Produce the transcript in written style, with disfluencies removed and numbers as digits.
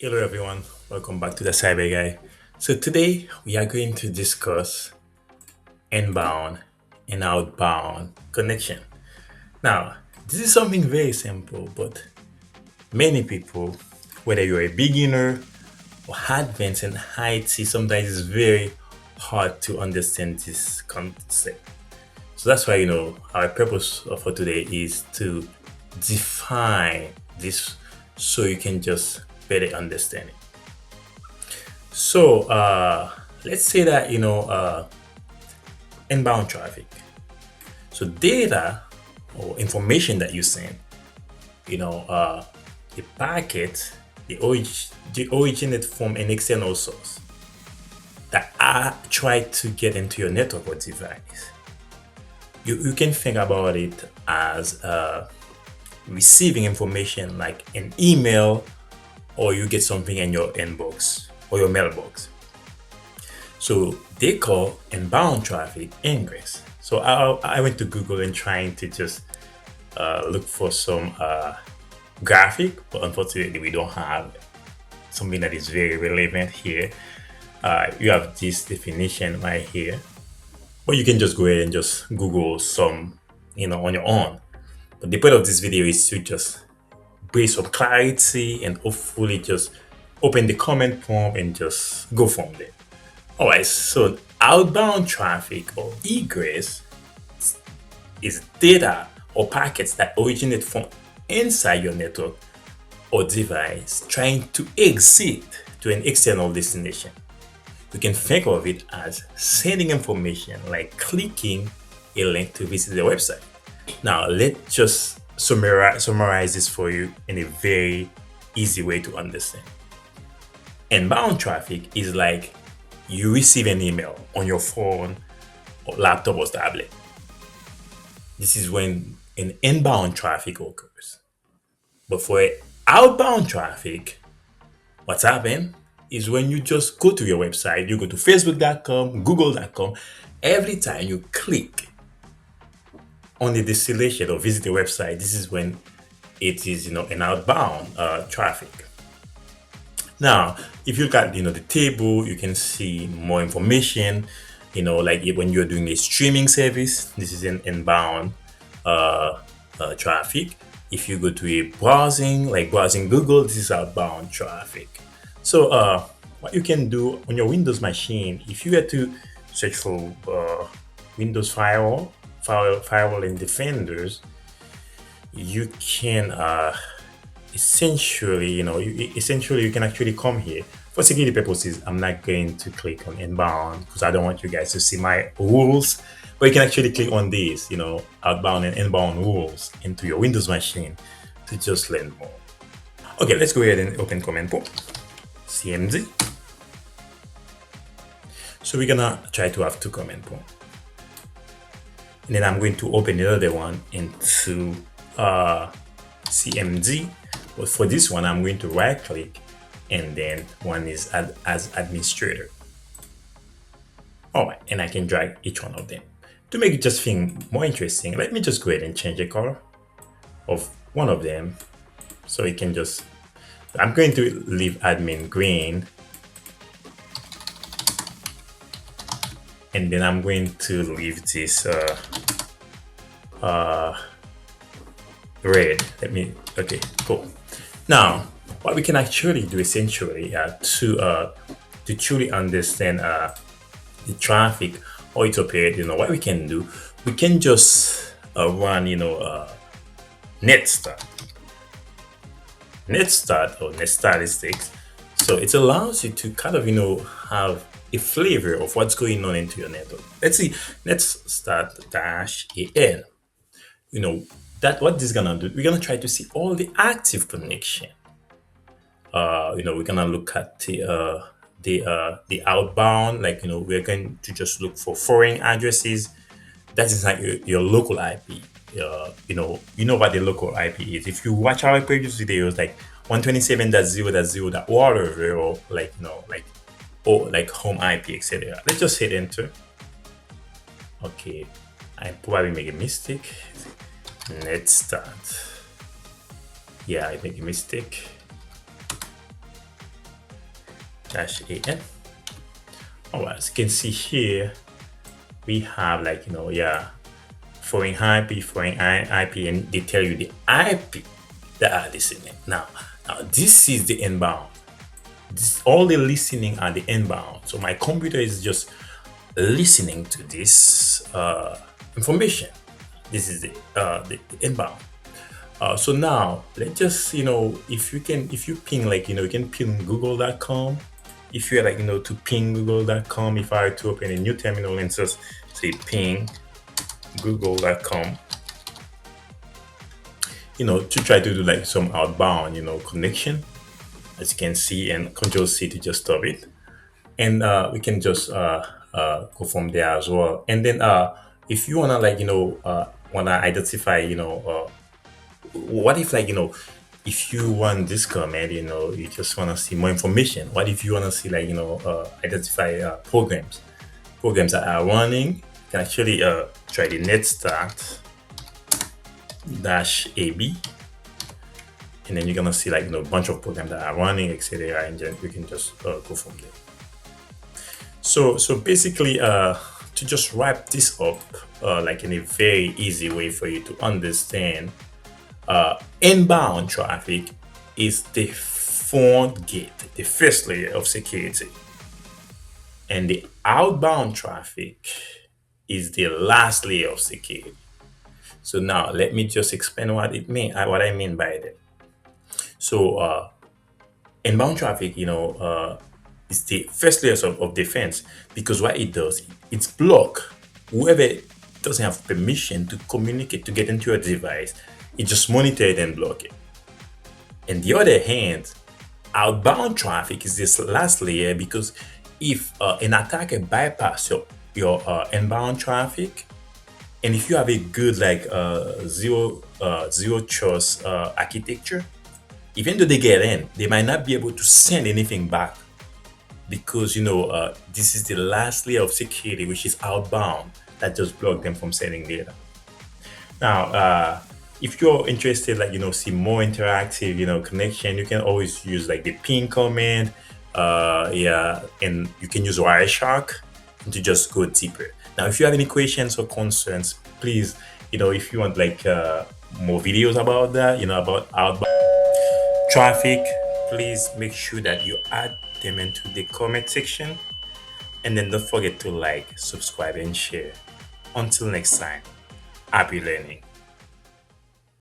Hello everyone, welcome back to the Cyber Guy. So today we are going to discuss inbound and outbound connection. Now, this is something very simple, but many people, whether you're a beginner or advanced in IT, sometimes it's very hard to understand this concept. So that's why our purpose for today is to define this so you can just better understand it. So let's say that inbound traffic. So data or information that you send, you know, uh, the packet, the originate from an external source that I try to get into your network or device. You can think about it as receiving information like an email, or you get something in your inbox or your mailbox. So they call inbound traffic ingress. So I went to Google and trying to just look for some graphic, but unfortunately we don't have something that is very relevant here. You have this definition right here, but you can just go ahead and just Google some, on your own. But the point of this video is to just bring some clarity and hopefully just open the comment prompt and just go from there. All right, so outbound traffic or egress is data or packets that originate from inside your network or device trying to exit to an external destination. You can think of it as sending information like clicking a link to visit the website. Now, let's just summarize this for you in a very easy way to understand. Inbound traffic is like you receive an email on your phone or laptop or tablet. This is when an inbound traffic occurs. But for outbound traffic, what's happened is when you just go to your website, you go to facebook.com, google.com, every time you click on the destination or visit the website, this is when it is, an outbound traffic. Now, if you look at the table, you can see more information. Like when you're doing a streaming service, this is an inbound traffic. If you go to a browsing, like browsing Google, this is outbound traffic. So what you can do on your Windows machine, if you had to search for Windows Firewall and Defenders, you can essentially, you can actually come here. For security purposes, I'm not going to click on inbound because I don't want you guys to see my rules. But you can actually click on these, outbound and inbound rules into your Windows machine to just learn more. Okay, let's go ahead and open command prompt, CMD. So we're gonna try to have two command prompts. And then I'm going to open another one into CMD. But for this one, I'm going to right click and then one is as administrator. All right, and I can drag each one of them. To make it just thing more interesting, let me just go ahead and change the color of one of them. So it can just, I'm going to leave admin green. And then I'm going to leave this red. Okay, cool. Now, what we can actually do essentially to truly understand the traffic or its operate, what we can do, we can just run, Netstat or net statistics. So it allows you to kind of, have a flavor of what's going on into your network. Let's see, let's start -an. That what this is gonna do, we're gonna try to see all the active connection. We're gonna look at the outbound, like we're going to just look for foreign addresses. That is like your local IP. You know what the local IP is. If you watch our previous videos, like 127.0.0. whatever, or like home IP, etc. Let's just hit enter. Okay, I probably make a mistake. Netstat. Yeah, I make a mistake. -an. All right, as you can see here, we have like, yeah, foreign IP, foreign IP, and they tell you the IP that are listening. Now this is the inbound. All the listening are the inbound. So my computer is just listening to this information. This is the inbound. So now let's just, if you ping, like, you can ping google.com. If you're like, to ping google.com, if I were to open a new terminal and just say ping google.com, to try to do like some outbound, connection, as you can see, and Control C to just stop it. And we can just go from there as well. And then if you wanna, like, wanna identify, what if, like, if you want this command, you just wanna see more information. What if you wanna see, like, identify programs that are running? You can actually try the Netstat -ab, and then you're gonna see, like, a bunch of programs that are running, etc. And then you can just go from there. So basically, to just wrap this up, like in a very easy way for you to understand, inbound traffic is the front gate, the first layer of security, and the outbound traffic is the last layer of security. So now let me just explain what I mean by that. So inbound traffic, is the first layers of defense, because what it does, it's block whoever doesn't have permission to communicate, to get into your device. It just monitor it and block it. On the other hand, outbound traffic is this last layer, because if an attacker bypass your inbound traffic, and if you have a good, like, zero trust architecture, even though they get in, they might not be able to send anything back, because this is the last layer of security, which is outbound, that just block them from sending data. Now, if you're interested, like, see more interactive, connection, you can always use like the ping command, yeah, and you can use Wireshark to just go deeper. Now, if you have any questions or concerns, please, if you want, like, more videos about that, about outbound traffic, please make sure that you add them into the comment section, and then don't forget to like, subscribe, and share. Until next time, happy learning.